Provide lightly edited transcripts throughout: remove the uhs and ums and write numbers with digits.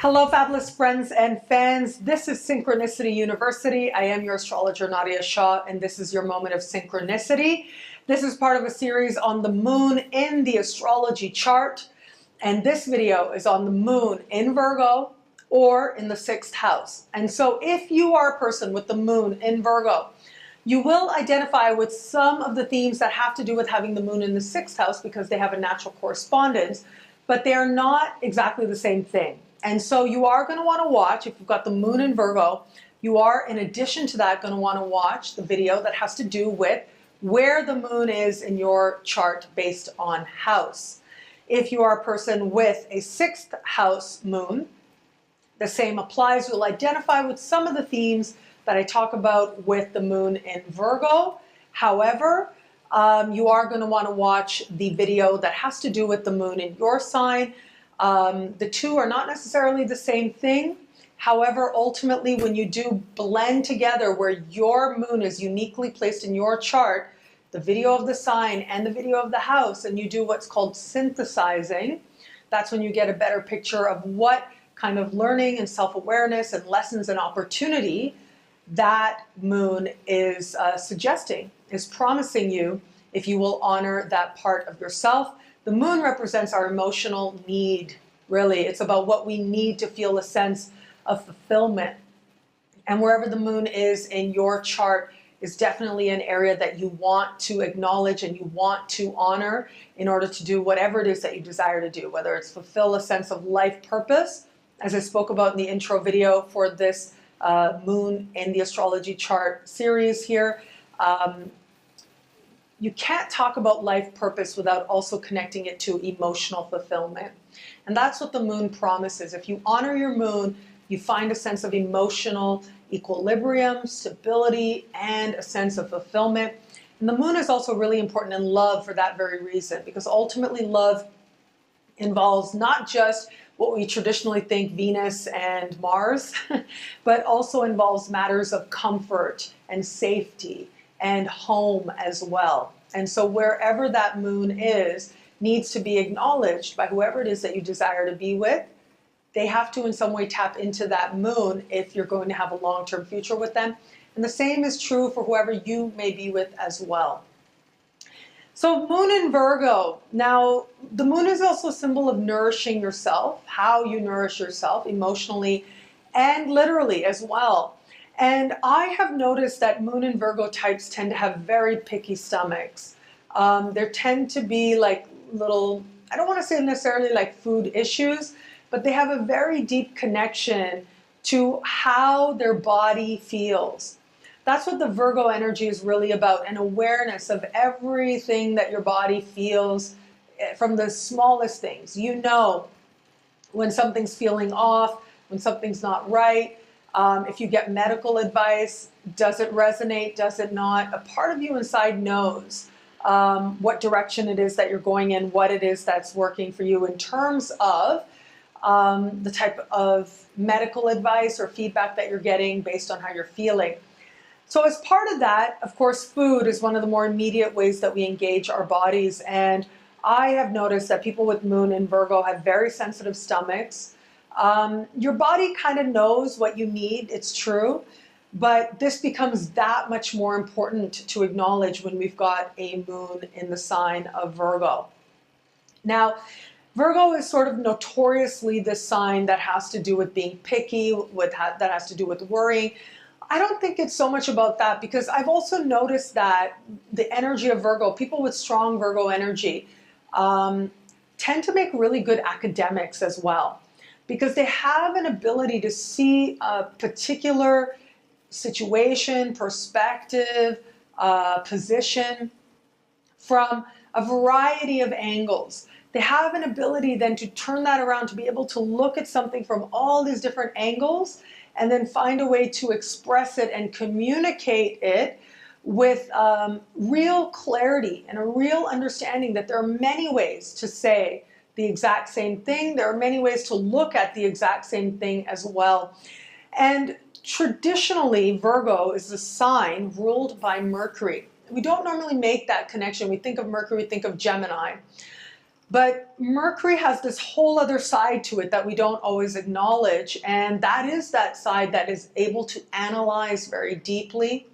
Hello, fabulous friends and fans. This is Synchronicity University. I am your astrologer, Nadiya Shah, and this is your moment of synchronicity. This is part of a series on the moon in the astrology chart. And this video is on the moon in Virgo or in the 6th house. And so if you are a person with the moon in Virgo, you will identify with some of the themes that have to do with having the moon in the 6th house because they have a natural correspondence, but they are not exactly the same thing. And so you are going to want to watch, if you've got the moon in Virgo, you are, in addition to that, going to want to watch the video that has to do with where the moon is in your chart based on house. If you are a person with a 6th house moon, the same applies. You'll identify with some of the themes that I talk about with the moon in Virgo. However, you are going to want to watch the video that has to do with the moon in your sign. The two are not necessarily the same thing. However, ultimately, when you do blend together where your moon is uniquely placed in your chart, the video of the sign and the video of the house, and you do what's called synthesizing, that's when you get a better picture of what kind of learning and self-awareness and lessons and opportunity that moon is suggesting, is promising you if you will honor that part of yourself. The moon represents our emotional need, really. It's about what we need to feel a sense of fulfillment. And wherever the moon is in your chart is definitely an area that you want to acknowledge and you want to honor in order to do whatever it is that you desire to do, whether it's fulfill a sense of life purpose, as I spoke about in the intro video for this moon in the astrology chart series here. You can't talk about life purpose without also connecting it to emotional fulfillment. And that's what the moon promises. If you honor your moon, you find a sense of emotional equilibrium, stability, and a sense of fulfillment. And the moon is also really important in love for that very reason, because ultimately love involves not just what we traditionally think Venus and Mars, but also involves matters of comfort and safety and home as well. And so wherever that moon is needs to be acknowledged by whoever it is that you desire to be with. They have to in some way tap into that moon if you're going to have a long-term future with them. And the same is true for whoever you may be with as well. So moon in Virgo. Now, the moon is also a symbol of nourishing yourself, how you nourish yourself emotionally and literally as well. And I have noticed that moon and Virgo types tend to have very picky stomachs. There tend to be like little, I don't want to say necessarily like food issues, but they have a very deep connection to how their body feels. That's what the Virgo energy is really about, an awareness of everything that your body feels from the smallest things. You know when something's feeling off, when something's not right. If you get medical advice, does it resonate, does it not? A part of you inside knows what direction it is that you're going in, what it is that's working for you in terms of the type of medical advice or feedback that you're getting based on how you're feeling. So as part of that, of course, food is one of the more immediate ways that we engage our bodies. And I have noticed that people with moon in Virgo have very sensitive stomachs. Your body kind of knows what you need, it's true, but this becomes that much more important to acknowledge when we've got a moon in the sign of Virgo. Now, Virgo is sort of notoriously the sign that has to do with being picky, that has to do with worrying. I don't think it's so much about that, because I've also noticed that the energy of Virgo, people with strong Virgo energy, tend to make really good academics as well, because they have an ability to see a particular situation, perspective, position from a variety of angles. They have an ability then to turn that around, to be able to look at something from all these different angles and then find a way to express it and communicate it with real clarity and a real understanding that there are many ways to say the exact same thing. There are many ways to look at the exact same thing as well. And traditionally, Virgo is a sign ruled by Mercury. We don't normally make that connection. We think of Mercury, we think of Gemini. But Mercury has this whole other side to it that we don't always acknowledge, and that is that side that is able to analyze very deeply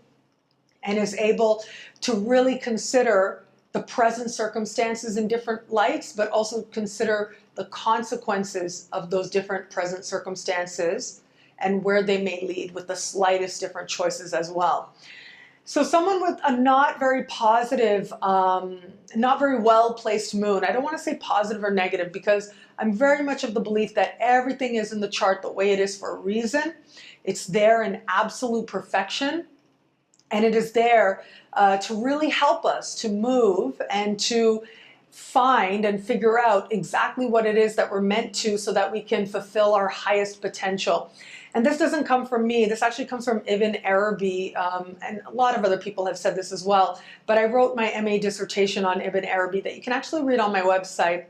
and is able to really consider the present circumstances in different lights, but also consider the consequences of those different present circumstances and where they may lead with the slightest different choices as well. So someone with a not very positive, not very well placed moon, I don't want to say positive or negative because I'm very much of the belief that everything is in the chart the way it is for a reason. It's there in absolute perfection, and it is there to really help us to move and to find and figure out exactly what it is that we're meant to so that we can fulfill our highest potential. And this doesn't come from me, this actually comes from Ibn Arabi, and a lot of other people have said this as well, but I wrote my MA dissertation on Ibn Arabi that you can actually read on my website.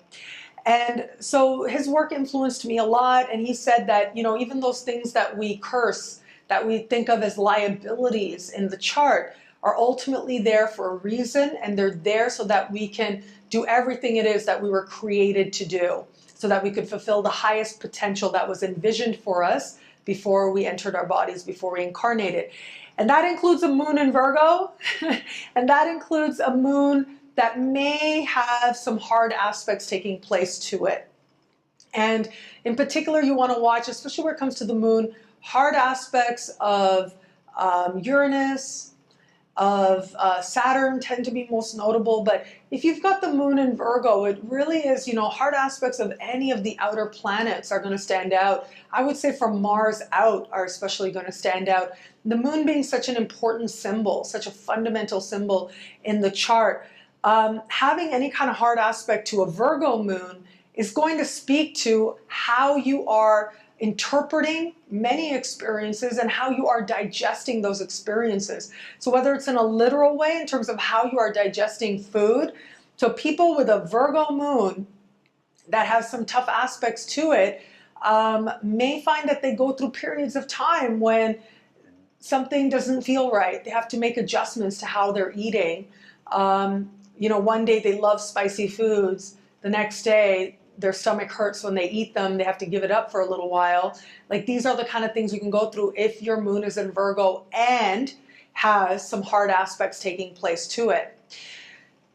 And so his work influenced me a lot, and he said that, you know, even those things that we curse, that we think of as liabilities in the chart, are ultimately there for a reason, and they're there so that we can do everything it is that we were created to do, so that we could fulfill the highest potential that was envisioned for us before we entered our bodies, before we incarnated. And that includes a moon in Virgo, and that includes a moon that may have some hard aspects taking place to it. And in particular, you want to watch, especially where it comes to the moon, hard aspects of Uranus, of Saturn tend to be most notable, but if you've got the moon in Virgo, it really is, you know, hard aspects of any of the outer planets are going to stand out. I would say from Mars out are especially going to stand out. The moon being such an important symbol, such a fundamental symbol in the chart, having any kind of hard aspect to a Virgo moon is going to speak to how you are interpreting many experiences and how you are digesting those experiences. So whether it's in a literal way in terms of how you are digesting food, so people with a Virgo moon that has some tough aspects to it may find that they go through periods of time when something doesn't feel right. They have to make adjustments to how they're eating. You know, one day they love spicy foods, the next day their stomach hurts when they eat them, they have to give it up for a little while. Like, these are the kind of things you can go through if your moon is in Virgo and has some hard aspects taking place to it.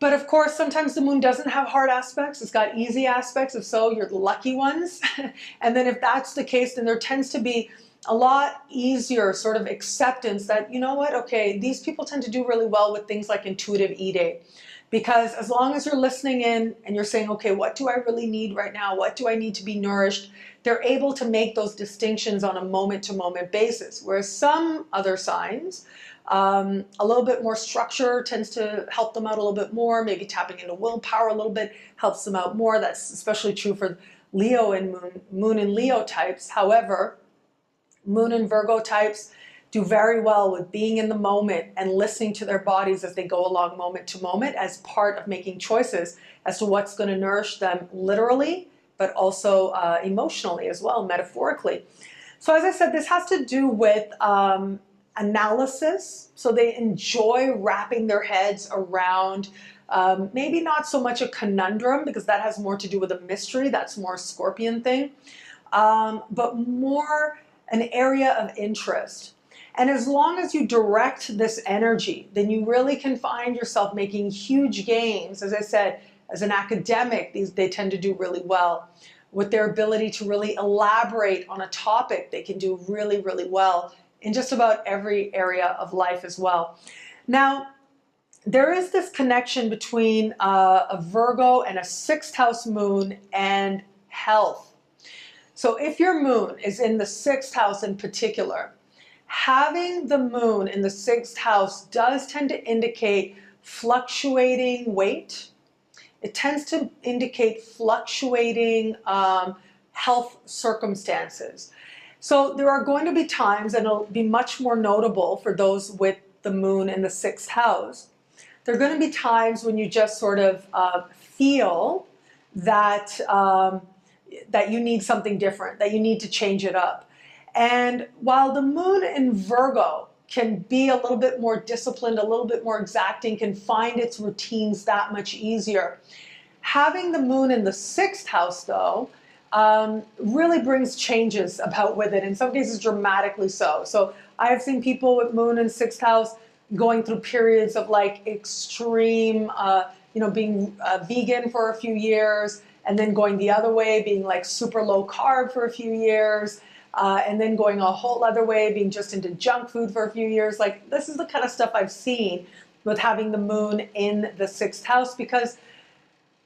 But of course, sometimes the moon doesn't have hard aspects. It's got easy aspects. If so, you're the lucky ones. And then if that's the case, then there tends to be a lot easier sort of acceptance that, you know what, okay, these people tend to do really well with things like intuitive eating. Because as long as you're listening in and you're saying, okay, what do I really need right now? What do I need to be nourished? They're able to make those distinctions on a moment-to-moment basis. Whereas some other signs, a little bit more structure tends to help them out a little bit more. Maybe tapping into willpower a little bit helps them out more. That's especially true for Leo and moon and Leo types. However, moon and Virgo types do very well with being in the moment and listening to their bodies as they go along moment to moment as part of making choices as to what's going to nourish them literally, but also emotionally as well, metaphorically. So as I said, this has to do with analysis. So they enjoy wrapping their heads around maybe not so much a conundrum, because that has more to do with a mystery. That's more a Scorpion thing, but more an area of interest. And as long as you direct this energy, then you really can find yourself making huge gains. As I said, as an academic, they tend to do really well. With their ability to really elaborate on a topic, they can do really, really well in just about every area of life as well. Now, there is this connection between a Virgo and a sixth house moon and health. So if your moon is in the sixth house in particular, having the moon in the sixth house does tend to indicate fluctuating weight. It tends to indicate fluctuating health circumstances. So there are going to be times, and it'll be much more notable for those with the moon in the sixth house, there are going to be times when you just sort of feel that, that you need something different, that you need to change it up. And while the moon in Virgo can be a little bit more disciplined, a little bit more exacting, can find its routines that much easier, Having the moon in the 6th house, though, really brings changes about with it, in some cases dramatically so. So I have seen people with moon in 6th house going through periods of like extreme, being vegan for a few years, and then going the other way, being like super low carb for a few years, and then going a whole other way, being just into junk food for a few years. Like, this is the kind of stuff I've seen with having the moon in the 6th house, because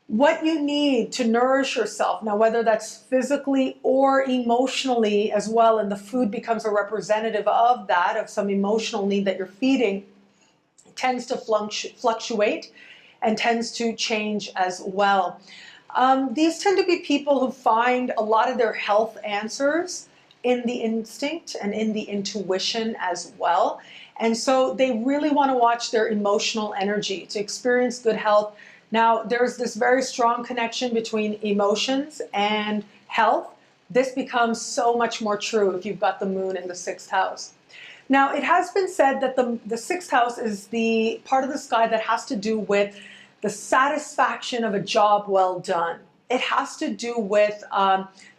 what you need to nourish yourself, now whether that's physically or emotionally as well, and the food becomes a representative of that, of some emotional need that you're feeding, tends to fluctuate and tends to change as well. These tend to be people who find a lot of their health answers in the instinct and in the intuition as well. And so they really want to watch their emotional energy to experience good health. Now, there's this very strong connection between emotions and health. This becomes so much more true if you've got the moon in the 6th house. Now, it has been said that the 6th house is the part of the sky that has to do with the satisfaction of a job well done. It has to do with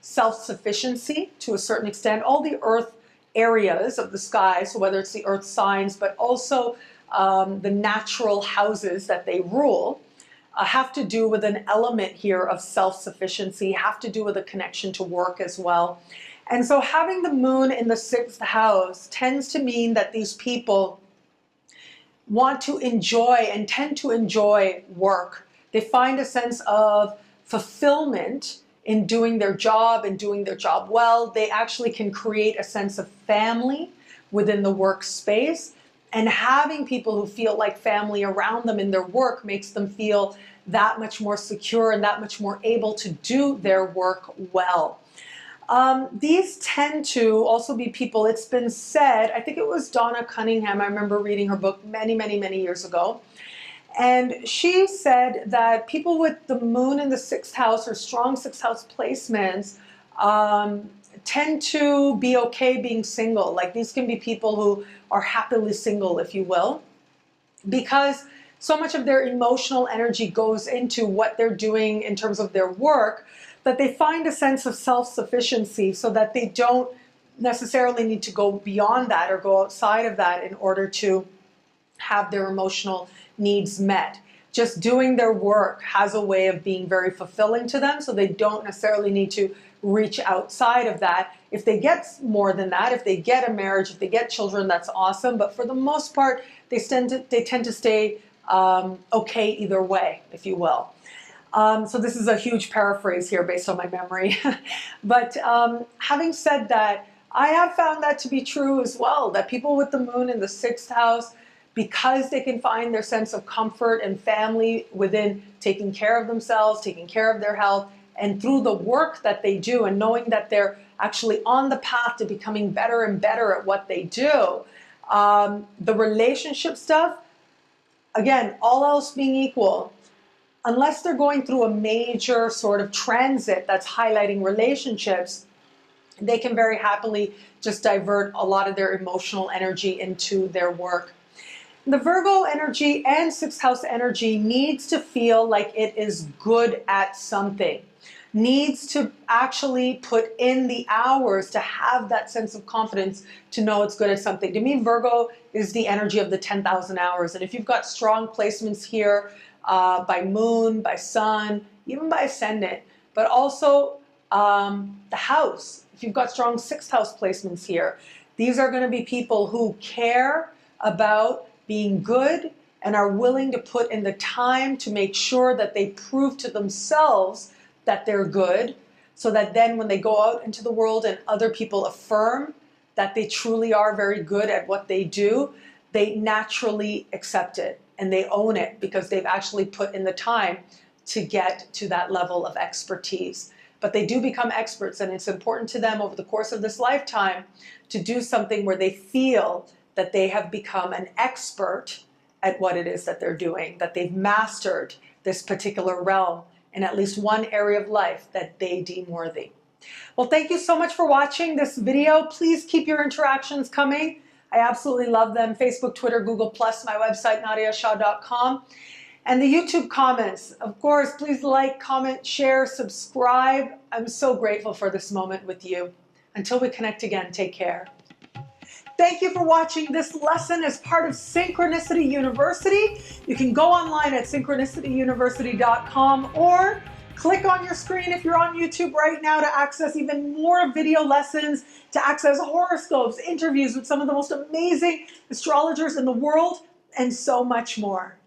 self-sufficiency to a certain extent. All the earth areas of the sky, so whether it's the earth signs, but also the natural houses that they rule, have to do with an element here of self-sufficiency, have to do with a connection to work as well. And so having the moon in the 6th house tends to mean that these people want to enjoy and tend to enjoy work. They find a sense of fulfillment in doing their job and doing their job well. They actually can create a sense of family within the workspace. And having people who feel like family around them in their work makes them feel that much more secure and that much more able to do their work well. These tend to also be people, it's been said, I think it was Donna Cunningham, I remember reading her book many, many, many years ago, and she said that people with the moon in the 6th house or strong 6th house placements tend to be okay being single. Like, these can be people who are happily single, if you will, because so much of their emotional energy goes into what they're doing in terms of their work, that they find a sense of self-sufficiency so that they don't necessarily need to go beyond that or go outside of that in order to have their emotional needs met. Just doing their work has a way of being very fulfilling to them, so they don't necessarily need to reach outside of that. If they get more than that, if they get a marriage, if they get children, that's awesome. But for the most part, they tend to stay okay either way, if you will. So this is a huge paraphrase here based on my memory. But having said that, I have found that to be true as well, that people with the moon in the 6th house, because they can find their sense of comfort and family within taking care of themselves, taking care of their health, and through the work that they do and knowing that they're actually on the path to becoming better and better at what they do, the relationship stuff, again, all else being equal, unless they're going through a major sort of transit that's highlighting relationships, they can very happily just divert a lot of their emotional energy into their work. The Virgo energy and 6th house energy needs to feel like it is good at something, needs to actually put in the hours to have that sense of confidence to know it's good at something. To me, Virgo is the energy of the 10,000 hours. And if you've got strong placements here, by moon, by sun, even by ascendant, but also the house. If you've got strong 6th house placements here, these are going to be people who care about being good and are willing to put in the time to make sure that they prove to themselves that they're good, so that then when they go out into the world and other people affirm that they truly are very good at what they do, they naturally accept it and they own it because they've actually put in the time to get to that level of expertise. But they do become experts, and it's important to them over the course of this lifetime to do something where they feel that they have become an expert at what it is that they're doing, that they've mastered this particular realm in at least one area of life that they deem worthy. Well, thank you so much for watching this video. Please keep your interactions coming. I absolutely love them. Facebook, Twitter, Google+, my website, nadiyashah.com. And the YouTube comments, of course, please like, comment, share, subscribe. I'm so grateful for this moment with you. Until we connect again, take care. Thank you for watching this lesson as part of Synchronicity University. You can go online at synchronicityuniversity.com or click on your screen if you're on YouTube right now to access even more video lessons, to access horoscopes, interviews with some of the most amazing astrologers in the world, and so much more.